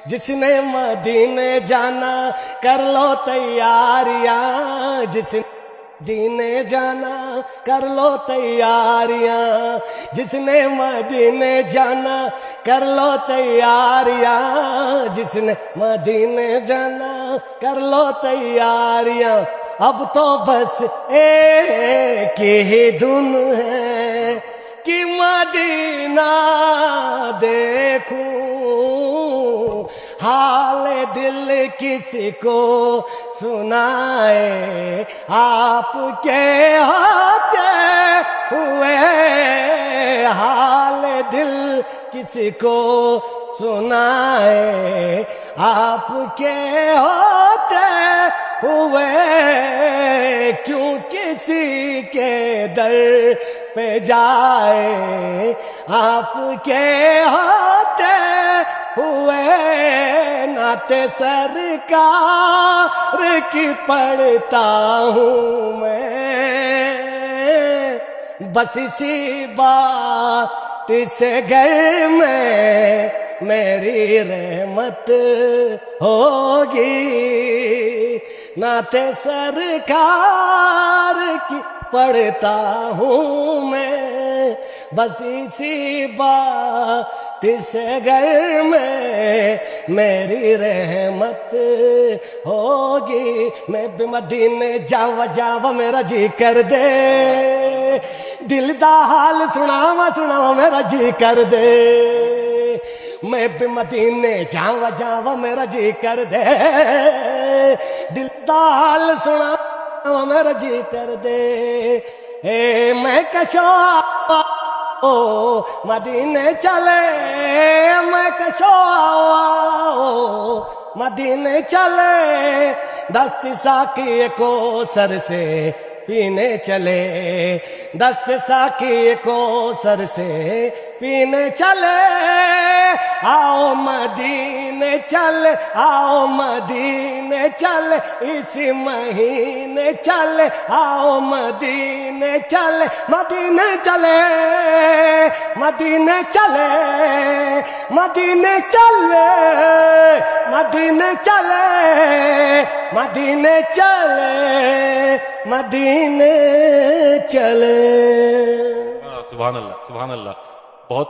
जिसने मदीने जाना कर लो तैयारियां, जिसने मदीने जाना कर लो तैयारियां, जिसने मदीने जाना कर लो तैयारियां, जिसने मदीने जाना कर लो तैयारियां। अब तो बस एक ही धुन है कि मदीना देखूं, हाल दिल किसी को सुनाए, आपके होते हुए हाल दिल किसी को सुनाए, आपके होते हुए क्यों किसी के दर पे जाए, आपके होते हुए नाते सरकार की पढ़ता हूँ मैं, बस इसी बात से घर में मेरी रहमत होगी, नाते सरकार की पढ़ता हूँ मैं, बस इसी बात से घर में मेरी रहमत होगी। मैं भी मदीने जावा जावा मेरा जी कर दे, दिल दा हाल सुनावा सुनावा मेरा जी कर दे। मैं भी मदीने जावा जावा मेरा जी कर दे, दिल दा हाल सुनावा मेरा जी कर दे। मैं कशो मदीने चले, मैं कशो मदीने चले, दस्त साकी को सर से पीने चले, दस्त साकी को सर से पीने चले। आओ मदीने चल, आओ मदीने चल, इसी महीने चल, आओ मदीने चल, मदीने चले, मदीने चले, मदीने चले, मदीने चले, मदीने चले, मदीने चले। सुभान अल्लाह, सुभान अल्लाह। बहुत